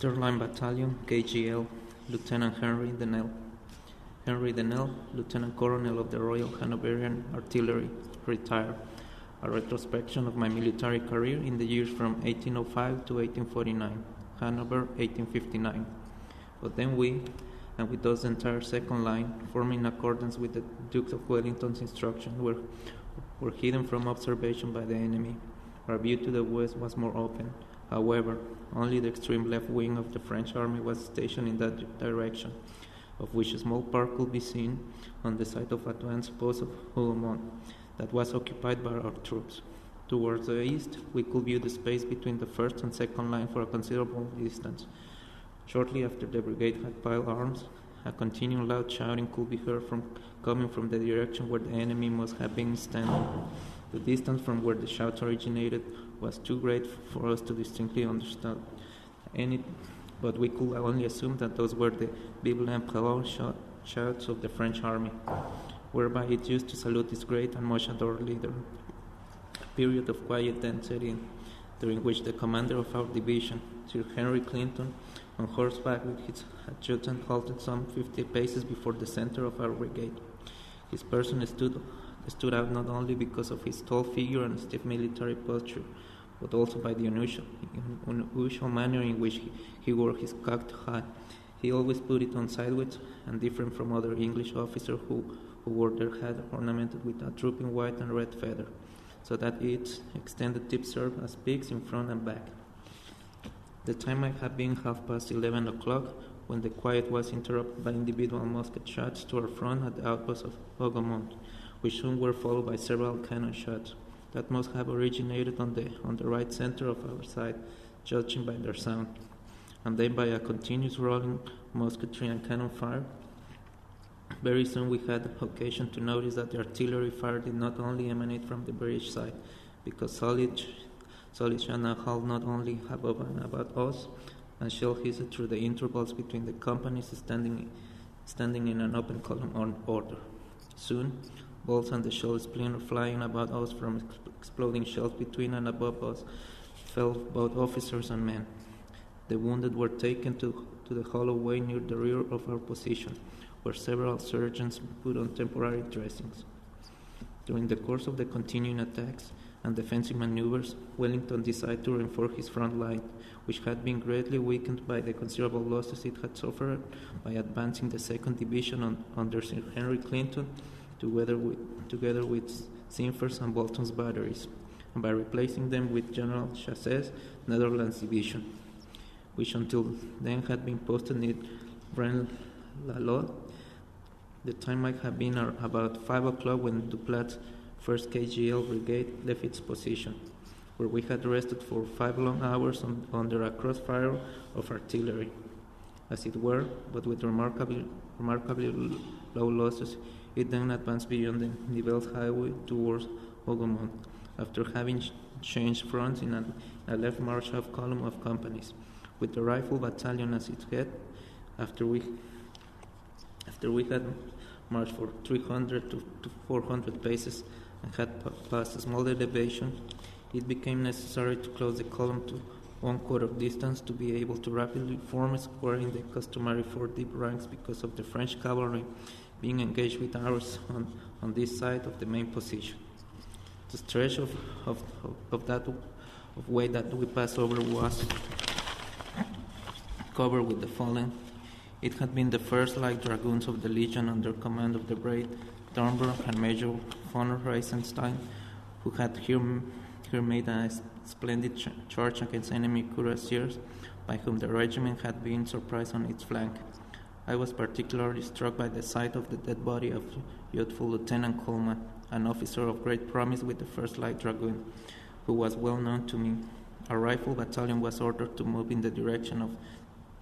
Line Battalion K.G.L, Lieutenant Henry Dehnel. Henry Dehnel, Lieutenant Colonel of the Royal Hanoverian Artillery, retired. A retrospection of my military career in the years from 1805 to 1849, Hanover 1859. But then we, and with us the entire second line, forming in accordance with the Duke of Wellington's instructions, were hidden from observation by the enemy. Our view to the west was more open. However, only the extreme left wing of the French army was stationed in that direction, of which a small part could be seen on the side of advanced post of Hougomont that was occupied by our troops. Towards the east, we could view the space between the first and second line for a considerable distance. Shortly after the brigade had piled arms, a continuing loud shouting could be heard coming from the direction where the enemy must have been standing. The distance from where the shouts originated was too great for us to distinctly understand any, but we could only assume that those were the Vive l'Empereur shouts of the French army, whereby it used to salute its great and much adored leader. A period of quiet then set in, during which the commander of our division, Sir Henry Clinton, on horseback with his adjutant, halted some 50 paces before the center of our brigade. His person stood out not only because of his tall figure and stiff military posture, but also by the unusual manner in which he wore his cocked hat. He always put it on sideways, and different from other English officers who wore their hat ornamented with a drooping white and red feather, so that its extended tip served as peaks in front and back. The time might have been 11:30 when the quiet was interrupted by individual musket shots to our front at the outpost of Hougomont, which soon were followed by several cannon shots that must have originated on the right center of our side, judging by their sound, and then by a continuous rolling musketry and cannon fire. Very soon we had occasion to notice that the artillery fire did not only emanate from the British side, because solid shrapnel hauled not only above and about us, and shell hissed through the intervals between the companies standing in an open column on order. Soon, balls and the shell splinter flying about us from exploding shells between and above us fell both officers and men. The wounded were taken to the hollow way near the rear of our position, where several surgeons put on temporary dressings. During the course of the continuing attacks and defensive maneuvers, Wellington decided to reinforce his front line, which had been greatly weakened by the considerable losses it had suffered, by advancing the 2nd Division under Sir Henry Clinton, together with Sinfer's and Bolton's batteries, and by replacing them with General Chassé's Netherlands Division, which until then had been posted near Braine-l'Alleud. The time might have been about 5 o'clock when Duplat's 1st K.G.L. Brigade left its position, where we had rested for 5 long hours under a crossfire of artillery, as it were, but with remarkably low losses. It then advanced beyond the Nivelles highway towards Hougomont, after having changed fronts in a left march-off column of companies, with the rifle battalion as its head. After we had marched for 300 to 400 paces and had passed a small elevation, it became necessary to close the column to 1/4 distance to be able to rapidly form a square in the customary 4 deep ranks, because of the French cavalry being engaged with ours on this side of the main position. The stretch of way that we passed over was covered with the fallen. It had been the first light dragoons of the Legion under command of the brave Dornberg and Major von Reisenstein, who had here made a splendid charge against enemy cuirassiers, by whom the regiment had been surprised on its flank. I was particularly struck by the sight of the dead body of youthful Lieutenant Coleman, an officer of great promise with the 1st Light Dragoon, who was well known to me. Our rifle battalion was ordered to move in the direction of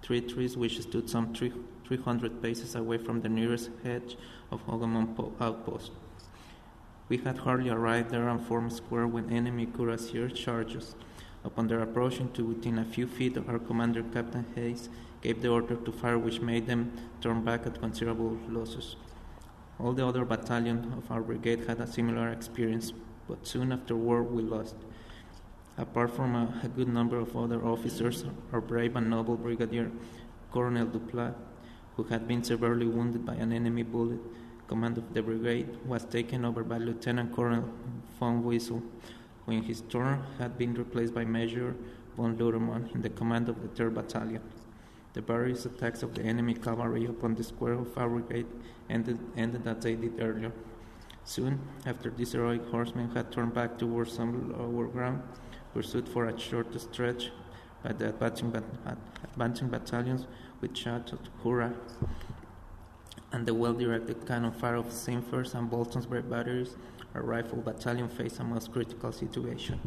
3 trees which stood some 300 paces away from the nearest hedge of Hougomont outpost. We had hardly arrived there and formed square when enemy cuirassiers charged us. Upon their approaching to within a few feet, our commander, Captain Hayes, gave the order to fire, which made them turn back at considerable losses. All the other battalions of our brigade had a similar experience, but soon afterward we lost. Apart from a good number of other officers, our brave and noble Brigadier Colonel Duplat, who had been severely wounded by an enemy bullet, command of the brigade was taken over by Lieutenant Colonel von Wiesel, who in his turn had been replaced by Major von Ludemann in the command of the 3rd Battalion. The various attacks of the enemy cavalry upon the square of our brigade ended as they did earlier. Soon after these heroic horsemen had turned back towards some lower ground, pursued for a short stretch by the advancing battalions with shouts of hurrah and the well-directed cannon fire of Sinfer's and Bolton's brave batteries, our rifle battalion faced a most critical situation.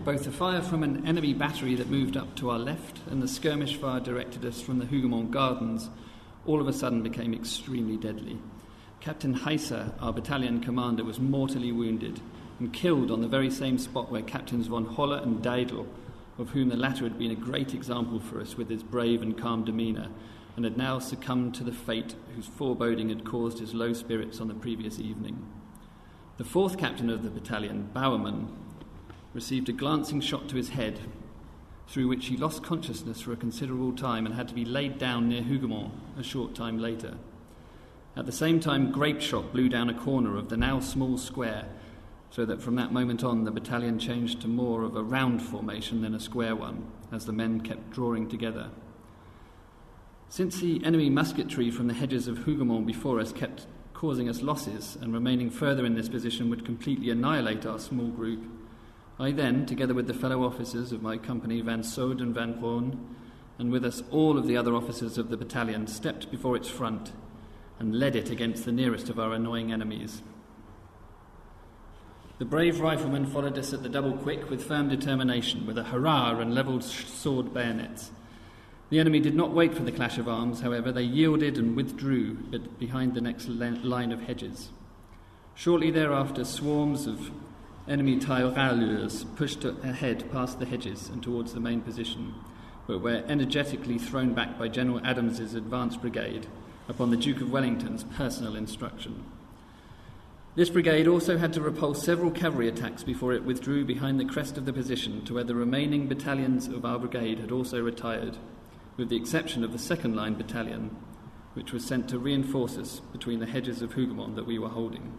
Both the fire from an enemy battery that moved up to our left and the skirmish fire directed us from the Hougoumont gardens all of a sudden became extremely deadly. Captain Heiser, our battalion commander, was mortally wounded and killed on the very same spot where Captains von Holler and Dehnel, of whom the latter had been a great example for us with his brave and calm demeanour, and had now succumbed to the fate whose foreboding had caused his low spirits on the previous evening. The 4th captain of the battalion, Bowerman, received a glancing shot to his head, through which he lost consciousness for a considerable time and had to be laid down near Hougoumont a short time later. At the same time, grape shot blew down a corner of the now small square, so that from that moment on the battalion changed to more of a round formation than a square one, as the men kept drawing together. Since the enemy musketry from the hedges of Hougoumont before us kept causing us losses, and remaining further in this position would completely annihilate our small group, I then, together with the fellow officers of my company, Van Sode and Van Roon, and with us all of the other officers of the battalion, stepped before its front and led it against the nearest of our annoying enemies. The brave riflemen followed us at the double quick with firm determination, with a hurrah and levelled sword bayonets. The enemy did not wait for the clash of arms, however. They yielded and withdrew behind the next line of hedges. Shortly thereafter, swarms of enemy tirailleurs pushed ahead past the hedges and towards the main position, but were energetically thrown back by General Adams's advance brigade upon the Duke of Wellington's personal instruction. This brigade also had to repulse several cavalry attacks before it withdrew behind the crest of the position to where the remaining battalions of our brigade had also retired, with the exception of the 2nd Line Battalion, which was sent to reinforce us between the hedges of Hougoumont that we were holding.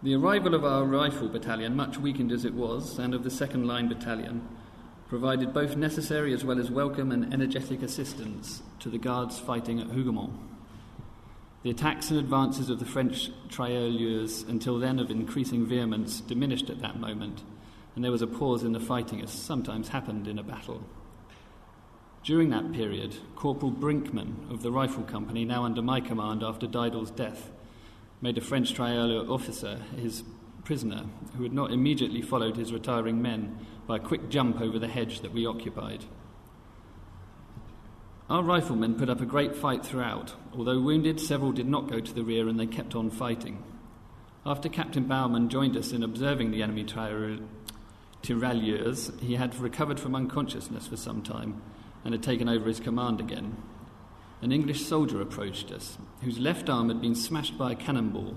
The arrival of our rifle battalion, much weakened as it was, and of the 2nd Line Battalion, provided both necessary as well as welcome and energetic assistance to the Guards fighting at Hougoumont. The attacks and advances of the French tirailleurs, until then of increasing vehemence, diminished at that moment, and there was a pause in the fighting, as sometimes happened in a battle. During that period, Corporal Brinkman of the Rifle Company, now under my command after Deidel's death, made a French tirailleur officer his prisoner, who had not immediately followed his retiring men by a quick jump over the hedge that we occupied. Our riflemen put up a great fight throughout. Although wounded, several did not go to the rear and they kept on fighting. After Captain Bowerman joined us in observing the enemy tirailleurs, he had recovered from unconsciousness for some time and had taken over his command again. An English soldier approached us, whose left arm had been smashed by a cannonball,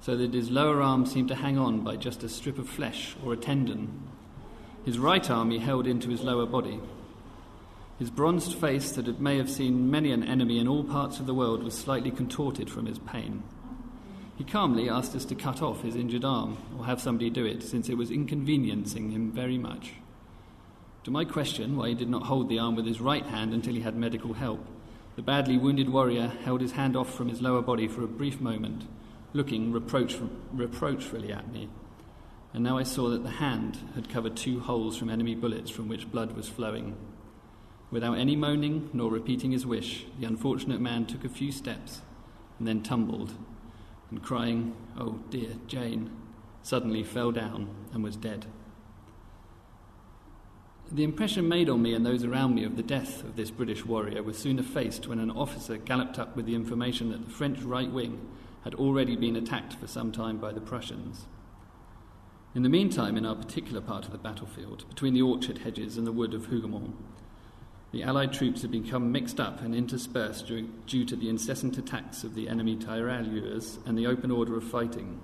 so that his lower arm seemed to hang on by just a strip of flesh or a tendon. His right arm he held into his lower body. His bronzed face, that may have seen many an enemy in all parts of the world, was slightly contorted from his pain. He calmly asked us to cut off his injured arm, or have somebody do it, since it was inconveniencing him very much. To my question why he did not hold the arm with his right hand until he had medical help, the badly wounded warrior held his hand off from his lower body for a brief moment, looking reproachfully at me. And now I saw that the hand had covered 2 holes from enemy bullets from which blood was flowing. Without any moaning nor repeating his wish, the unfortunate man took a few steps and then tumbled, and crying, "Oh dear, Jane," suddenly fell down and was dead. The impression made on me and those around me of the death of this British warrior was soon effaced when an officer galloped up with the information that the French right wing had already been attacked for some time by the Prussians. In the meantime, in our particular part of the battlefield, between the orchard hedges and the wood of Hougoumont, the Allied troops had become mixed up and interspersed due to the incessant attacks of the enemy tirailleurs and the open order of fighting.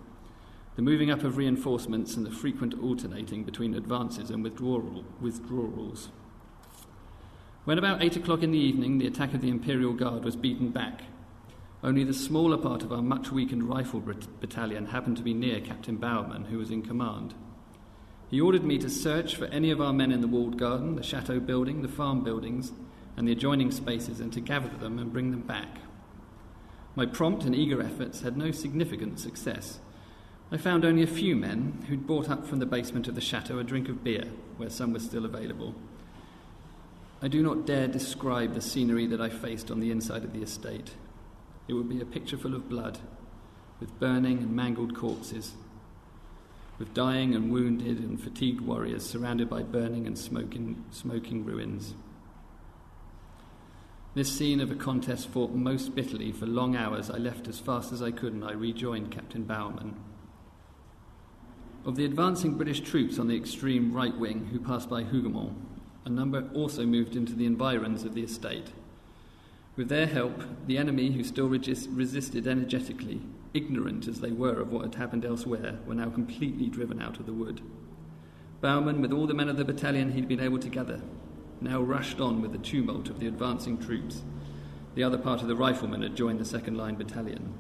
the moving up of reinforcements and the frequent alternating between advances and withdrawals. When about 8 o'clock in the evening the attack of the Imperial Guard was beaten back, only the smaller part of our much weakened rifle battalion happened to be near Captain Bowerman, who was in command. He ordered me to search for any of our men in the walled garden, the chateau building, the farm buildings, and the adjoining spaces, and to gather them and bring them back. My prompt and eager efforts had no significant success. I found only a few men who'd brought up from the basement of the chateau a drink of beer, where some was still available. I do not dare describe the scenery that I faced on the inside of the estate. It would be a picture full of blood, with burning and mangled corpses, with dying and wounded and fatigued warriors surrounded by burning and smoking ruins. This scene of a contest fought most bitterly for long hours. I left as fast as I could and I rejoined Captain Bowerman. Of the advancing British troops on the extreme right wing who passed by Hougoumont, a number also moved into the environs of the estate. With their help, the enemy, who still resisted energetically, ignorant as they were of what had happened elsewhere, were now completely driven out of the wood. Bowerman, with all the men of the battalion he'd been able to gather, now rushed on with the tumult of the advancing troops. The other part of the riflemen had joined the second Line Battalion.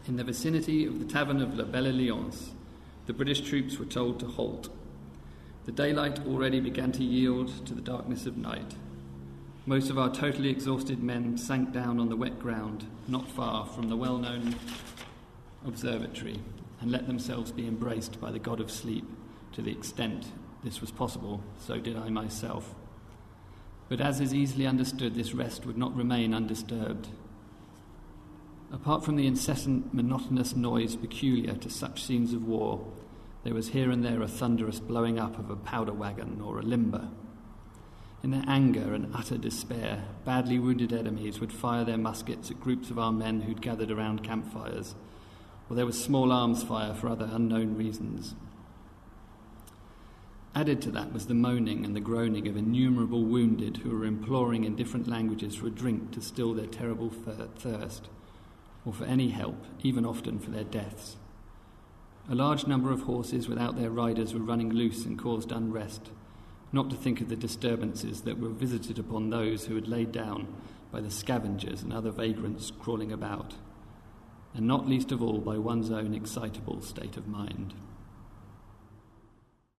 In the vicinity of the tavern of La Belle Alliance, the British troops were told to halt. The daylight already began to yield to the darkness of night. Most of our totally exhausted men sank down on the wet ground not far from the well-known observatory and let themselves be embraced by the god of sleep. To the extent this was possible, so did I myself. But as is easily understood, this rest would not remain undisturbed. Apart from the incessant, monotonous noise peculiar to such scenes of war, there was here and there a thunderous blowing up of a powder wagon or a limber. In their anger and utter despair, badly wounded enemies would fire their muskets at groups of our men who'd gathered around campfires, or there was small arms fire for other unknown reasons. Added to that was the moaning and the groaning of innumerable wounded who were imploring in different languages for a drink to still their terrible thirst, or for any help, even often for their deaths. A large number of horses without their riders were running loose and caused unrest, not to think of the disturbances that were visited upon those who had laid down by the scavengers and other vagrants crawling about, and not least of all by one's own excitable state of mind.